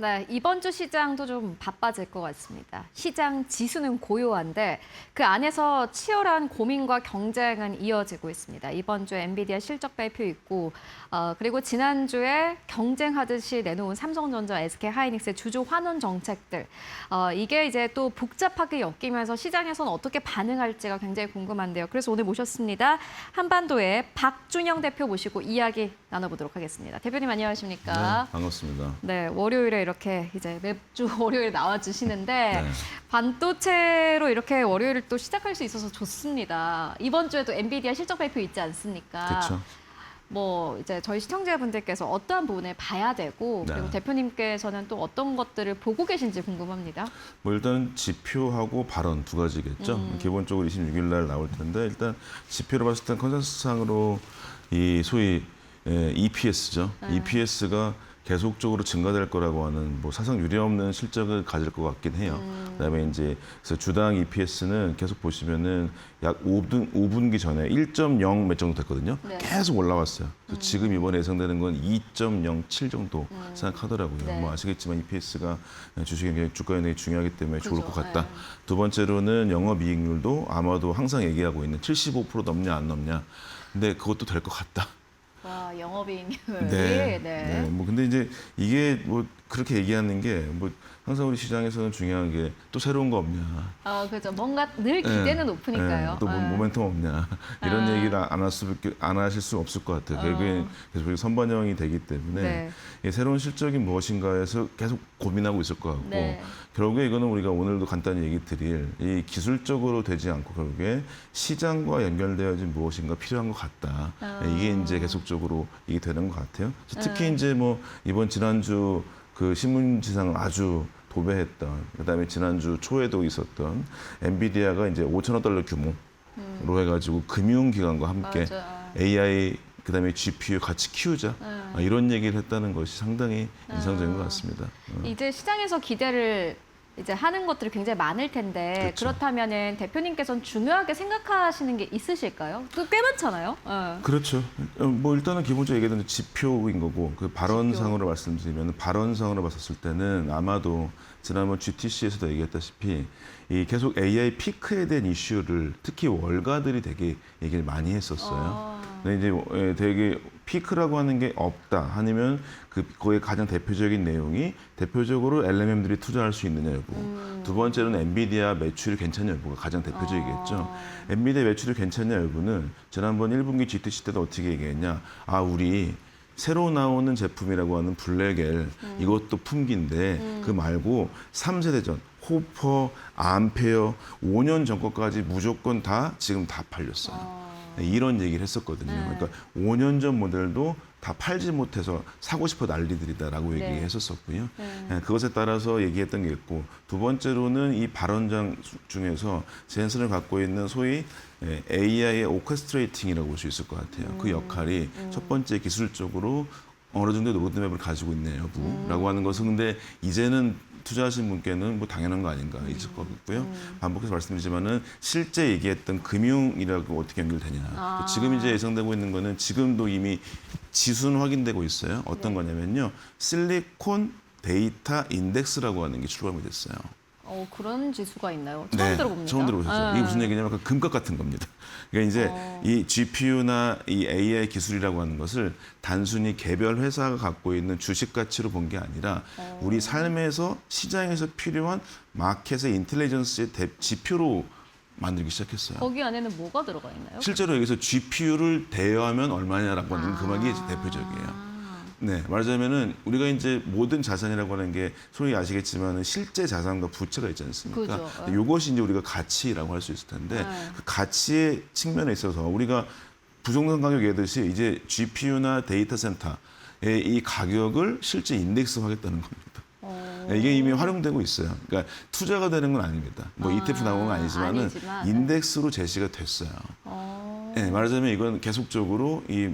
네, 이번 주 시장도 좀 바빠질 것 같습니다. 시장 지수는 고요한데 그 안에서 치열한 고민과 경쟁은 이어지고 있습니다. 이번 주 엔비디아 실적 발표 있고 그리고 지난주에 경쟁하듯이 내놓은 삼성전자, SK하이닉스의 주주 환원 정책들 이게 이제 또 복잡하게 엮이면서 시장에서는 어떻게 반응할지가 굉장히 궁금한데요. 그래서 오늘 모셨습니다. 한반도의 박준영 대표 모시고 이야기 나눠보도록 하겠습니다. 대표님 안녕하십니까? 네, 반갑습니다. 네, 월요일에 이렇게 이제 매주 월요일에 나와주시는데 네. 반도체로 이렇게 월요일을 또 시작할 수 있어서 좋습니다. 이번 주에도 엔비디아 실적 발표 있지 않습니까? 그렇죠. 뭐 이제 저희 시청자분들께서 어떠한 부분을 봐야 되고 그리고 네. 대표님께서는 또 어떤 것들을 보고 계신지 궁금합니다. 뭐 일단 지표하고 발언 두 가지겠죠. 기본적으로 26일 날 나올 텐데 일단 지표로 봤을 땐 컨센서스상으로 이 소위 EPS죠. EPS가 계속적으로 증가될 거라고 하는 뭐 사상 유례없는 실적을 가질 것 같긴 해요. 그다음에 이제 그래서 주당 EPS는 계속 보시면은 약 5분기 전에 1.0 몇 정도 됐거든요. 네. 계속 올라왔어요. 그래서 지금 이번에 예상되는 건 2.07 정도 생각하더라고요. 네. 뭐 아시겠지만 EPS가 주식이 굉장히 주가 영역이 중요하기 때문에 좋을 그죠. 것 같다. 네. 두 번째로는 영업이익률도 아마도 항상 얘기하고 있는 75% 넘냐 안 넘냐. 근데 그것도 될 것 같다. 와, 영업이익률이 네. 뭐 근데 이제 이게 뭐 그렇게 얘기하는 게 뭐 항상 우리 시장에서는 중요한 게 또 새로운 거 없냐. 그죠. 뭔가 늘 기대는 네. 높으니까요. 네. 또 모멘텀 없냐. 이런 얘기를 안 하실 수 없을 것 같아요. 결국에 계속 선반영이 되기 때문에 네. 이 새로운 실적이 무엇인가에서 계속 고민하고 있을 것 같고 네. 결국에 이거는 우리가 오늘도 간단히 얘기 드릴 이 기술적으로 되지 않고 결국에 시장과 연결되어진 무엇인가 필요한 것 같다. 이게 이제 계속적으로 이게 되는 것 같아요. 특히 이제 뭐 이번 지난주 그 신문지상을 아주 도배했던 그다음에 지난주 초에도 있었던 엔비디아가 이제 5천억 달러 규모로 해가지고 금융기관과 함께 맞아. AI 그다음에 GPU 같이 키우자 이런 얘기를 했다는 것이 상당히 인상적인 것 같습니다. 이제 시장에서 기대를 이제 하는 것들이 굉장히 많을 텐데 그렇죠. 그렇다면은 대표님께서는 중요하게 생각하시는 게 있으실까요? 꽤 많잖아요. 그렇죠. 뭐 일단은 기본적으로 얘기하던 지표인 거고 그 발언상으로 말씀드리면 발언상으로 봤었을 때는 아마도 지난번 GTC에서도 얘기했다시피 이 계속 AI 피크에 대한 이슈를 특히 월가들이 되게 얘기를 많이 했었어요. 근데 이제 되게 피크라고 하는 게 없다 아니면 그거의 가장 대표적인 내용이 대표적으로 LLM들이 투자할 수 있느냐 여부. 두 번째로는 엔비디아 매출이 괜찮냐 여부가 가장 대표적이겠죠. 엔비디아 매출이 괜찮냐 여부는 지난번 1분기 GTC 때도 어떻게 얘기했냐. 우리 새로 나오는 제품이라고 하는 블랙엘 이것도 품기인데 그 말고 3세대전 호퍼, 암페어 5년 전 것까지 무조건 다 지금 다 팔렸어요. 이런 얘기를 했었거든요. 그러니까 5년 전 모델도 다 팔지 못해서 사고 싶어 난리들이다라고 얘기했었었고요. 그것에 따라서 얘기했던 게 있고 두 번째로는 이 발언장 중에서 젠슨을 갖고 있는 소위 AI의 오케스트레이팅이라고 볼 수 있을 것 같아요. 그 역할이 첫 번째 기술적으로 어느 정도의 로드맵을 가지고 있냐 여부라고 하는 것은 근데 이제는 투자하신 분께는 뭐 당연한 거 아닌가 있을 것 같고요. 반복해서 말씀드리지만은 실제 얘기했던 금융이라고 어떻게 연결되냐. 지금 이제 예상되고 있는 거는 지금도 이미 지수는 확인되고 있어요. 어떤 거냐면요. 실리콘 데이터 인덱스라고 하는 게 출범이 됐어요. 그런 지수가 있나요? 처음 들어봅니다. 처음 들어보셨죠. 이게 무슨 얘기냐면 그 금값 같은 겁니다. 그러니까 이제 이 GPU나 이 AI 기술이라고 하는 것을 단순히 개별 회사가 갖고 있는 주식 가치로 본 게 아니라 우리 삶에서 시장에서 필요한 마켓의 인텔리전스의 지표로 만들기 시작했어요. 거기 안에는 뭐가 들어가 있나요? 실제로 여기서 GPU를 대여하면 얼마냐라고 하는 그 말이 대표적이에요. 네, 말하자면은 우리가 이제 모든 자산이라고 하는 게 소위 아시겠지만은 실제 자산과 부채가 있지 않습니까? 그죠. 이것이 이제 우리가 가치라고 할 수 있을 텐데 그 가치의 측면에 있어서 우리가 부동산 가격 얘기하듯이 이제 GPU나 데이터 센터의 이 가격을 실제 인덱스화하겠다는 겁니다. 이게 이미 활용되고 있어요. 그러니까 투자가 되는 건 아닙니다. 뭐 ETF 나온 건 아니지만은 아니지만, 인덱스로 제시가 됐어요. 네, 말하자면 이건 계속적으로 이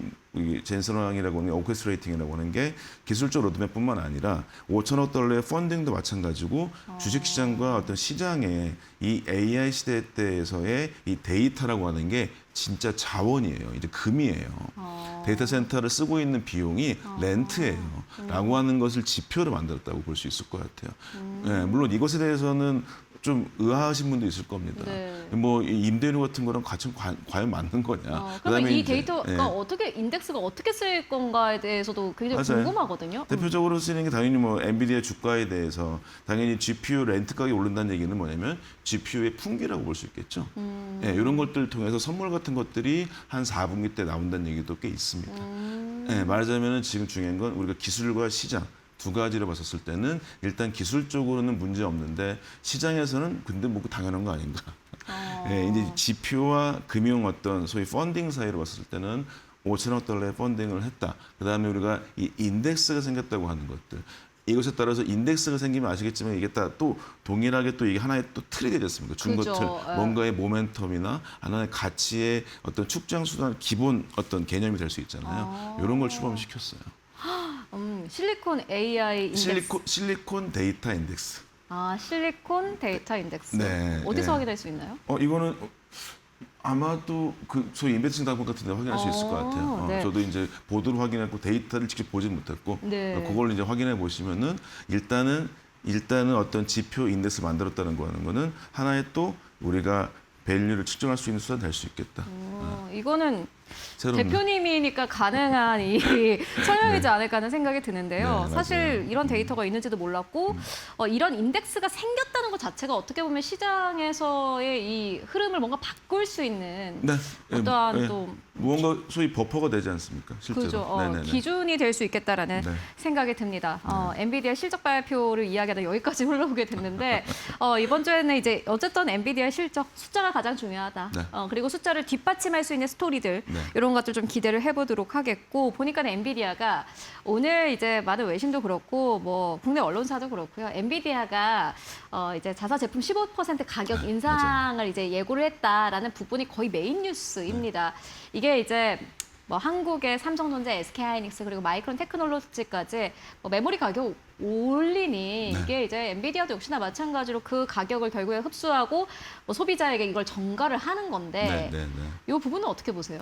젠슨왕이라고 하는 오케스트레이팅이라고 하는 게 기술적 로드맵뿐만 아니라 5천억 달러의 펀딩도 마찬가지고 주식시장과 어떤 시장의 이 AI 시대 때에서의 이 데이터라고 하는 게 진짜 자원이에요. 이제 금이에요. 데이터 센터를 쓰고 있는 비용이 렌트예요. 라고 하는 것을 지표로 만들었다고 볼 수 있을 것 같아요. 네, 물론 이것에 대해서는 좀 의아하신 분도 있을 겁니다. 네. 뭐 임대료 같은 거랑 같이 과연 맞는 거냐. 그러면 그다음에 이 이제, 데이터가 예. 어떻게 인덱스가 어떻게 쓰일 건가에 대해서도 굉장히 맞아요. 궁금하거든요. 대표적으로 쓰이는 게 당연히 뭐 엔비디아 주가에 대해서 당연히 GPU 렌트 가격이 오른다는 얘기는 뭐냐면 GPU의 풍기라고 볼 수 있겠죠. 예, 이런 것들을 통해서 선물 같은 것들이 한 4분기 때 나온다는 얘기도 꽤 있습니다. 예, 말하자면 지금 중요한 건 우리가 기술과 시장 두 가지로 봤었을 때는 일단 기술적으로는 문제 없는데 시장에서는 근데 뭐 당연한 거 아닌가. 예, 이제 지표와 금융 어떤 소위 펀딩 사이로 봤을 때는 5천억 달러의 펀딩을 했다. 그다음에 우리가 이 인덱스가 생겼다고 하는 것들. 이것에 따라서 인덱스가 생기면 아시겠지만 이게 또 동일하게 또 이게 하나의 또 틀이 되지 않습니까? 그죠. 중거틀, 예. 뭔가의 모멘텀이나 하나의 가치의 어떤 축장 수단 기본 어떤 개념이 될 수 있잖아요. 이런 걸 출범시켰어요. 실리콘 AI 인덱스. 실리콘 데이터 인덱스. 실리콘 데이터 인덱스. 네, 어디서 네. 확인할 수 있나요? 이거는 아마도 그 소위 인베스팅 당국 같은 데 확인할 수 있을 것 같아요. 네. 저도 이제 보도를 확인했고 데이터를 직접 보진 못했고 네. 그걸 이제 확인해 보시면은 일단은 어떤 지표 인덱스 만들었다는 거 하는 거는 하나의 또 우리가 밸류를 측정할 수 있는 수단 될 수 있겠다. 이거는 새로운 대표님이니까 가능한 이 설명이지 않을까 하는 생각이 드는데요. 네, 사실 맞아요. 이런 데이터가 있는지도 몰랐고 이런 인덱스가 생겼다는 것 자체가 어떻게 보면 시장에서의 이 흐름을 뭔가 바꿀 수 있는 네. 어떠한 또 무언가 소위 버퍼가 되지 않습니까? 실제로. 그죠. 네네네. 기준이 될 수 있겠다라는 네. 생각이 듭니다. 엔비디아 실적 발표를 이야기하다 여기까지 흘러오게 됐는데 이번 주에는 이제 어쨌든 엔비디아 실적 숫자가 가장 중요하다. 네. 그리고 숫자를 뒷받침할 수 있는 스토리들 네. 이런 것들 좀 기대를 해보도록 하겠고 보니까 엔비디아가 오늘 이제 많은 외신도 그렇고 뭐 국내 언론사도 그렇고요. 엔비디아가 이제 자사 제품 15% 가격 인상을 이제 예고를 했다라는 부분이 거의 메인 뉴스입니다. 이게 이제 뭐 한국의 삼성전자, SK하이닉스 그리고 마이크론 테크놀로지까지 뭐 메모리 가격 올리니 이게 이제 엔비디아도 역시나 마찬가지로 그 가격을 결국에 흡수하고 뭐 소비자에게 이걸 전가를 하는 건데 이 부분은 어떻게 보세요?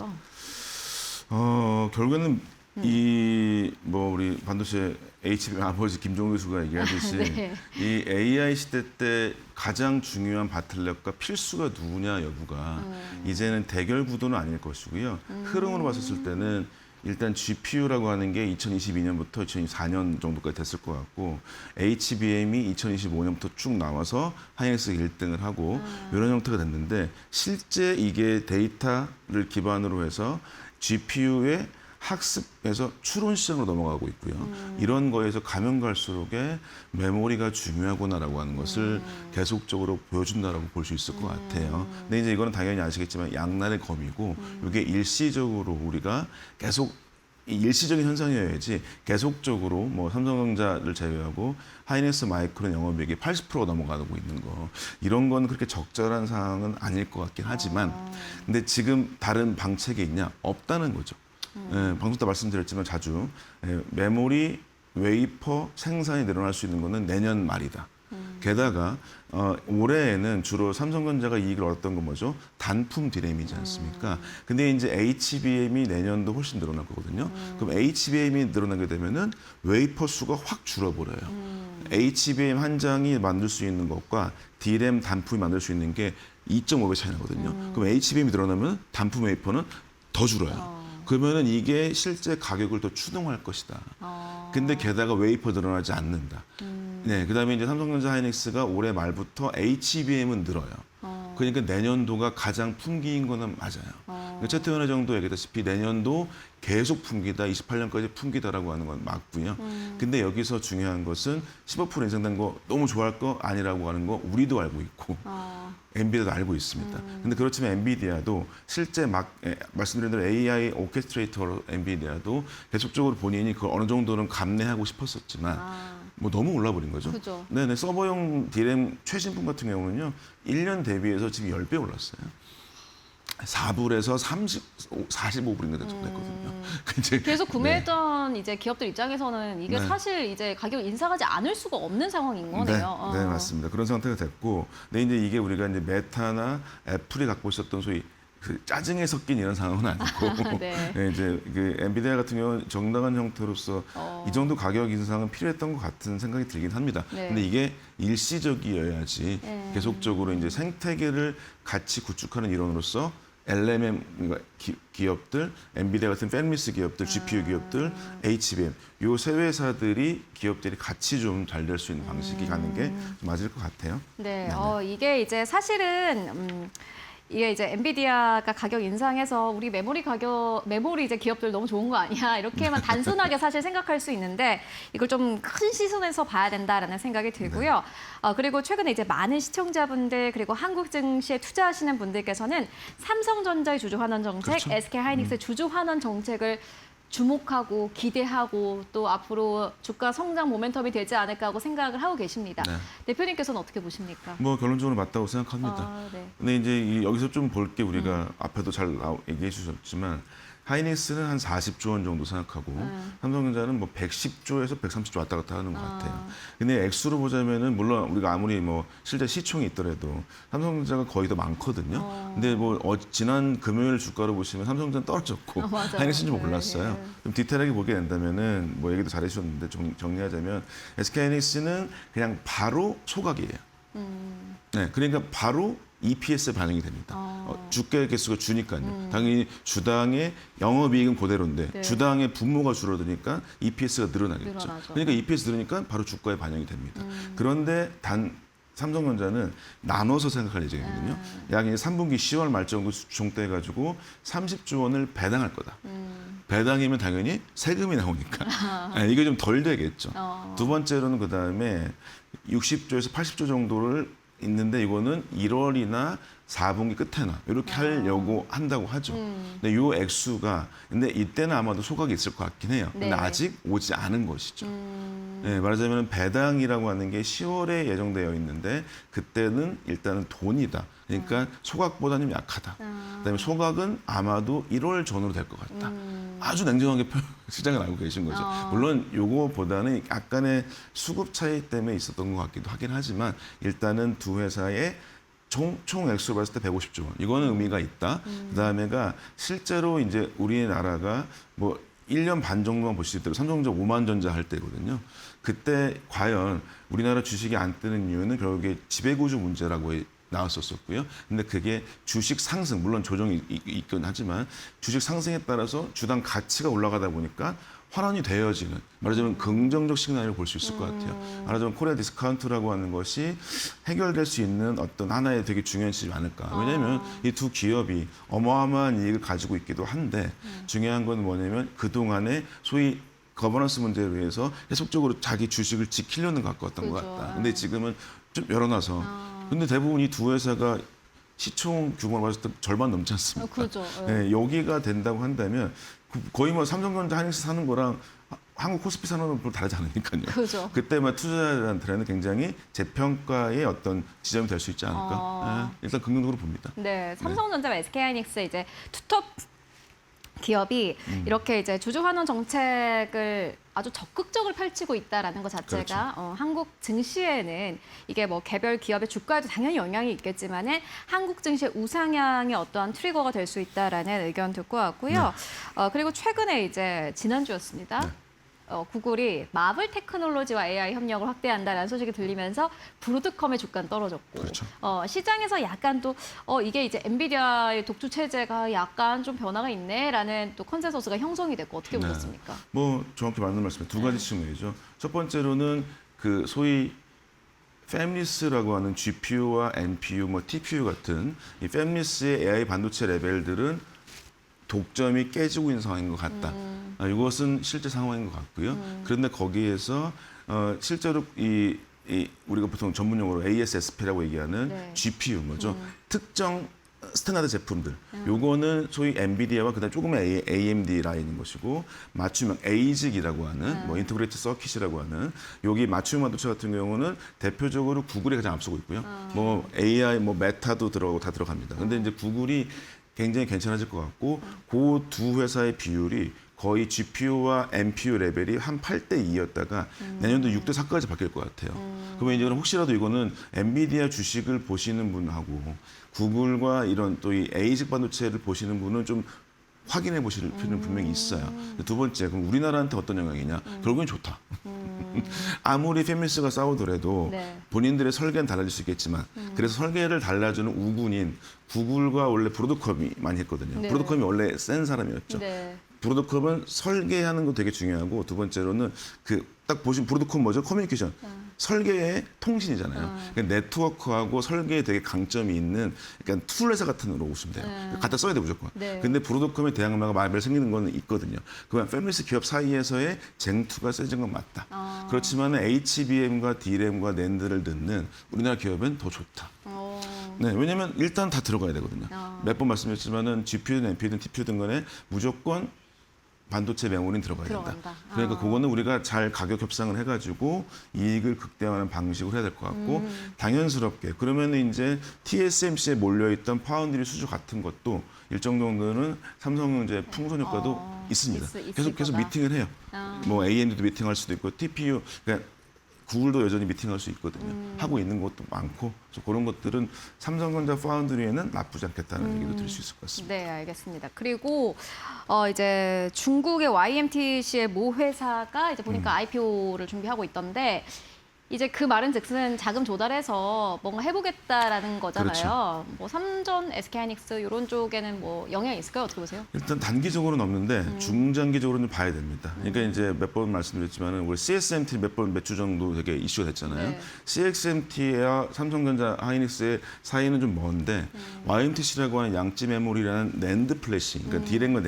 결국에는 이 뭐 우리 반도체 HB 아버지 김종우 교수가 얘기하듯이 네. 이 AI 시대 때 가장 중요한 바틀렉과 필수가 누구냐 여부가 이제는 대결 구도는 아닐 것이고요. 흐름으로 봤었을 때는 일단 GPU라고 하는 게 2022년부터 2024년 정도까지 됐을 것 같고 HBM이 2025년부터 쭉 나와서 하이닉스가 1등을 하고 이런 형태가 됐는데 실제 이게 데이터를 기반으로 해서 GPU의 학습에서 추론 시장으로 넘어가고 있고요. 이런 거에서 가면 갈수록에 메모리가 중요하구나라고 하는 것을 계속적으로 보여준다라고 볼 수 있을 것 같아요. 근데 이제 이거는 당연히 아시겠지만 양날의 검이고 이게 일시적으로 우리가 계속 이 일시적인 현상이어야지 계속적으로 뭐 삼성전자를 제외하고 하이닉스 마이크론 영업이익이 80%가 넘어가고 있는 거 이런 건 그렇게 적절한 상황은 아닐 것 같긴 하지만 근데 지금 다른 방책이 있냐 없다는 거죠. 방송 때 말씀드렸지만 자주 메모리 웨이퍼 생산이 늘어날 수 있는 거는 내년 말이다. 게다가 올해에는 주로 삼성전자가 이익을 얻었던 건 뭐죠? 단품 디램이지 않습니까? 근데 이제 HBM이 내년도 훨씬 늘어날 거거든요. 그럼 HBM이 늘어나게 되면은 웨이퍼 수가 확 줄어버려요. HBM 한 장이 만들 수 있는 것과 디램 단품이 만들 수 있는 게 2.5배 차이 나거든요. 그럼 HBM이 늘어나면 단품 웨이퍼는 더 줄어요. 그러면은 이게 실제 가격을 더 추동할 것이다. 근데 게다가 웨이퍼 늘어나지 않는다. 네, 그다음에 이제 삼성전자 하이닉스가 올해 말부터 HBM은 늘어요. 그러니까 내년도가 가장 풍기인 거는 맞아요. 최태원 정도 얘기했다시피 내년도 계속 풍기다, 28년까지 풍기다라고 하는 건 맞고요. 근데 여기서 중요한 것은 15% 인상된 거 너무 좋아할 거 아니라고 하는 거 우리도 알고 있고 엔비디아도 알고 있습니다. 근데 그렇지만 엔비디아도 실제 말씀드린 대로 AI 오케스트레이터 엔비디아도 계속적으로 본인이 그걸 어느 정도는 감내하고 싶었었지만 뭐 너무 올라버린 거죠. 그죠. 네네, 서버용 디램 최신품 같은 경우는요, 1년 대비해서 지금 10배 올랐어요. 4불에서 45불인가 됐거든요. 이제 계속 구매했던 이제 기업들 입장에서는 이게 네. 사실 이제 가격 인상하지 않을 수가 없는 상황인 거네요. 네, 맞습니다. 그런 상태가 됐고, 근데 이제 이게 우리가 이제 메타나 애플이 갖고 있었던 소위 그 짜증에 섞인 이런 상황은 아니고, 네. 네, 이제 그 엔비디아 같은 경우는 정당한 형태로서 이 정도 가격 인상은 필요했던 것 같은 생각이 들긴 합니다. 네. 근데 이게 일시적이어야지 계속적으로 이제 생태계를 같이 구축하는 이론으로서 LMM 그러니까 기업들, 엔비디아 같은 팬미스 기업들, GPU 기업들, HBM 요 세 회사들이 기업들이 같이 좀 잘 될 수 있는 방식이 가는 게 좀 맞을 것 같아요. 네, 이게 이제 사실은 이게 이제 엔비디아가 가격 인상해서 우리 메모리 이제 기업들 너무 좋은 거 아니야? 이렇게만 단순하게 사실 생각할 수 있는데 이걸 좀 큰 시선에서 봐야 된다라는 생각이 들고요. 그리고 최근에 이제 많은 시청자분들 그리고 한국 증시에 투자하시는 분들께서는 삼성전자의 주주 환원 정책, 그렇죠. SK 하이닉스의 주주 환원 정책을 주목하고 기대하고 또 앞으로 주가 성장 모멘텀이 되지 않을까 하고 생각을 하고 계십니다. 네. 대표님께서는 어떻게 보십니까? 뭐 결론적으로 맞다고 생각합니다. 네. 근데 이제 여기서 좀 볼 게 우리가 앞에도 잘 얘기해 주셨지만 하이닉스는 한 40조 원 정도 생각하고 삼성전자는 뭐 110조에서 130조 왔다 갔다 하는 것 같아요. 근데 액수로 보자면은 물론 우리가 아무리 뭐 실제 시총이 있더라도 삼성전자가 거의 더 많거든요. 근데 뭐 지난 금요일 주가로 보시면 삼성전자 떨어졌고 맞아요. 하이닉스는 좀 네, 올랐어요. 네. 좀 디테일하게 보게 된다면은 뭐 얘기도 잘해 주셨는데 정리하자면 SK 하이닉스는 그냥 바로 소각이에요. 네, 그러니까 바로 EPS에 반영이 됩니다. 주가 개수가 주니까요. 당연히 주당의 영업이익은 그대로인데 네. 주당의 분모가 줄어드니까 EPS가 늘어나겠죠. 늘어나죠. 그러니까 EPS 늘으니까 바로 주가에 반영이 됩니다. 그런데 삼성전자는 나눠서 생각할 예정이거든요. 약 이제 3분기 10월 말 정도 종대해가지고 30조 원을 배당할 거다. 배당이면 당연히 세금이 나오니까 네, 이게 좀 덜 되겠죠. 두 번째로는 그 다음에 60조에서 80조 정도를 있는데 이거는 1월이나 4분기 끝에나 이렇게 하려고 한다고 하죠. 근데 요 액수가 근데 이때는 아마도 소각이 있을 것 같긴 해요. 근데 네. 아직 오지 않은 것이죠. 네, 말하자면 배당이라고 하는 게 10월에 예정되어 있는데 그때는 일단은 돈이다. 그러니까 소각보다는 좀 약하다. 그다음에 소각은 아마도 1월 전후로 될 것 같다. 아주 냉정하게 시장을 알고 계신 거죠. 물론 요거보다는 약간의 수급 차이 때문에 있었던 것 같기도 하긴 하지만 일단은 두 회사의 총 액수로 봤을 때 150조 원. 이거는 의미가 있다. 그다음에가 실제로 이제 우리나라가 뭐 1년 반 정도만 보실 때로 삼성전자 5만 전자 할 때거든요. 그때 과연 우리나라 주식이 안 뜨는 이유는 결국에 지배구조 문제라고 나왔었고요. 근데 그게 주식 상승, 물론 조정이 있긴 하지만 주식 상승에 따라서 주당 가치가 올라가다 보니까 환원이 되어지는 말하자면 긍정적 시그널을 볼 수 있을 것 같아요. 말하자면 코리아 디스카운트라고 하는 것이 해결될 수 있는 어떤 하나의 되게 중요한 지점이 아닐까. 왜냐하면 이 두 기업이 어마어마한 이익을 가지고 있기도 한데 중요한 건 뭐냐면 그동안에 소위 거버넌스 문제로 인해서 계속적으로 자기 주식을 지키려는 것 같았던 것 같다. 근데 지금은 좀 열어놔서 근데 대부분 이 두 회사가 시총 규모를 봤을 때 절반 넘지 않습니까? 그렇죠. 네, 여기가 된다고 한다면 거의 뭐 삼성전자 하이닉스 사는 거랑 한국 코스피 사는 거랑 별로 다르지 않으니까요. 그죠. 그때만 투자자들한테는 굉장히 재평가의 어떤 지점이 될 수 있지 않을까. 네, 일단 긍정적으로 봅니다. 네, 삼성전자와 SK하이닉스 이제 투톱 기업이 이렇게 이제 주주 환원 정책을 아주 적극적으로 펼치고 있다라는 것 자체가 그렇죠. 한국 증시에는 이게 뭐 개별 기업의 주가에도 당연히 영향이 있겠지만은 한국 증시의 우상향의 어떠한 트리거가 될 수 있다라는 의견 듣고 왔고요. 그리고 최근에 이제 지난주였습니다. 네. 구글이 마블 테크놀로지와 AI 협력을 확대한다라는 소식이 들리면서 브로드컴의 주가는 떨어졌고 그렇죠. 시장에서 약간 또 이게 이제 엔비디아의 독주 체제가 약간 좀 변화가 있네라는 또 컨센서스가 형성이 됐고 어떻게 네. 보셨습니까? 뭐 정확히 맞는 말씀에 두 가지 측면이죠. 첫 번째로는 그 소위 팹리스라고 하는 GPU와 NPU, 뭐 TPU 같은 이 팹리스의 AI 반도체 레벨들은 독점이 깨지고 있는 상황인 것 같다. 이것은 실제 상황인 것 같고요. 그런데 거기에서 실제로 우리가 보통 전문 용어로 ASSP라고 얘기하는 네. GPU 뭐죠? 특정 스탠다드 제품들. 요거는 소위 엔비디아와 그다음 조금의 AMD 라인인 것이고 맞춤형 ASIC이라고 하는 뭐 인터그레이트 서킷이라고 하는 여기 맞춤 반도체 같은 경우는 대표적으로 구글이 가장 앞서고 있고요. 뭐 AI, 뭐 메타도 들어가고 다 들어갑니다. 근데 이제 구글이 굉장히 괜찮아질 것 같고 그 두 회사의 비율이 거의 GPU와 NPU 레벨이 한 8대 2였다가 내년도 6대 4까지 바뀔 것 같아요. 그러면 이제 혹시라도 이거는 엔비디아 주식을 보시는 분하고 구글과 이런 또 이 A식 반도체를 보시는 분은 좀 확인해 보실 필요는 분명히 있어요. 두 번째, 그럼 우리나라한테 어떤 영향이냐? 결국엔 좋다. 아무리 페미니스트가 싸우더라도 네. 본인들의 설계는 달라질 수 있겠지만 그래서 설계를 달라주는 우군인 구글과 원래 브로드컴이 많이 했거든요. 네. 브로드컴이 원래 센 사람이었죠. 네. 브로드컴은 설계하는 거 되게 중요하고 두 번째로는 그 딱 보시면 브로드컴 뭐죠? 커뮤니케이션. 설계의 통신이잖아요. 그러니까 네트워크하고 설계에 되게 강점이 있는 그러니까 툴 회사 같은 으로 보시면 돼요. 갖다 써야 돼 무조건. 네. 근데 브로드컴의 대항마가 마음에 생기는 거는 있거든요. 그건 패밀리스 기업 사이에서의 쟁투가 세진 건 맞다. 그렇지만 HBM과 DRAM과 낸드를 넣는 우리나라 기업은 더 좋다. 네, 왜냐면 일단 다 들어가야 되거든요. 몇 번 말씀드렸지만은 GPU든 NPU든 TPU든 간에 무조건 반도체 메모리는 들어가야 된다. 들어간다. 그러니까 그거는 우리가 잘 가격 협상을 해가지고 이익을 극대화하는 방식으로 해야 될 것 같고 당연스럽게 그러면 이제 TSMC에 몰려있던 파운드리 수주 같은 것도 일정 정도는 삼성전자의 풍선 효과도 있습니다. 있을 계속 거다. 미팅을 해요. 뭐 AMD도 미팅할 수도 있고 TPU 그러니까 구글도 여전히 미팅할 수 있거든요. 하고 있는 것도 많고 그래서 그런 것들은 삼성전자 파운드리에는 나쁘지 않겠다는 얘기도 들을 수 있을 것 같습니다. 네, 알겠습니다. 그리고 이제 중국의 YMTC의 모 회사가 이제 보니까 IPO를 준비하고 있던데 이제 그 말은즉슨 자금 조달해서 뭔가 해보겠다라는 거잖아요. 그렇죠. 뭐 삼전, SK하이닉스 이런 쪽에는 뭐 영향이 있을까요? 어떻게 보세요? 일단 단기적으로는 없는데 중장기적으로는 좀 봐야 됩니다. 그러니까 이제 몇 번 말씀드렸지만은 우리 CXMT 몇 주 정도 되게 이슈가 됐잖아요. 네. CXMT와 삼성전자 하이닉스의 사이는 좀 먼데 YMTC라고 하는 양지 메모리라는 낸드 플래시, 그러니까 D램과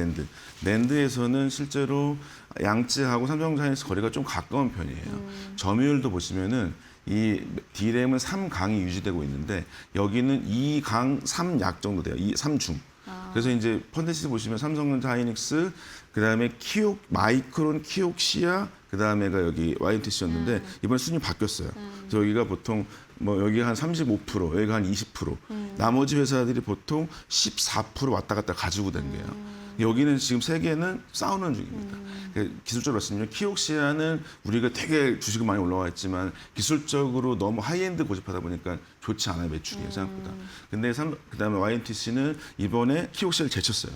낸드에서는 실제로 양지하고 삼성전자 하이닉스 거리가 좀 가까운 편이에요. 점유율도 보시면은 이 D램은 3강이 유지되고 있는데 여기는 2강 3약 정도 돼요. 3중. 그래서 이제 펀데시스 보시면 삼성전자 하이닉스 그다음에 마이크론 키옥시아 그다음에가 여기 YMTC였는데 이번 순위 바뀌었어요. 그래서 여기가 보통 뭐 여기가 한 35%, 여기가 한 20%. 나머지 회사들이 보통 14% 왔다 갔다 가지고 다녀요. 여기는 지금 세계는 싸우는 중입니다. 기술적으로 말씀드리면 키옥시아는 우리가 되게 주식이 많이 올라와 있지만 기술적으로 너무 하이엔드 고집하다 보니까 좋지 않아요, 매출이 생각보다. 근데 그다음에 YMTC는 이번에 키옥시아를 제쳤어요.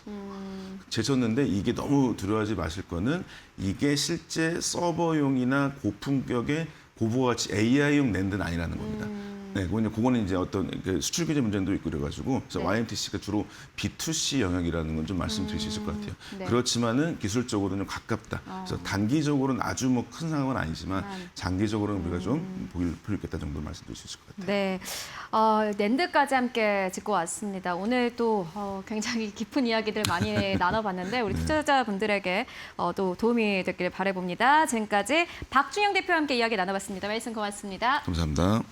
제쳤는데 이게 너무 두려워하지 마실 거는 이게 실제 서버용이나 고품격의 고부가치 AI용 낸드는 아니라는 겁니다. 네, 그거는 이제 어떤 수출 규제 문제도 있고 그래가지고 그래서 네. YMTC가 주로 B2C 영역이라는 건 좀 말씀드릴 수 있을 것 같아요. 네. 그렇지만은 기술적으로는 좀 가깝다. 그래서 단기적으로는 아주 뭐 큰 상황은 아니지만 장기적으로는 우리가 좀 보일 필요 있겠다 정도 말씀드릴 수 있을 것 같아요. 네, 낸드까지 함께 짚고 왔습니다. 오늘 또 굉장히 깊은 이야기들 많이 나눠봤는데 우리 투자자분들에게 또 도움이 됐기를 바라봅니다. 지금까지 박준영 대표와 함께 이야기 나눠봤습니다. 말씀 고맙습니다. 감사합니다.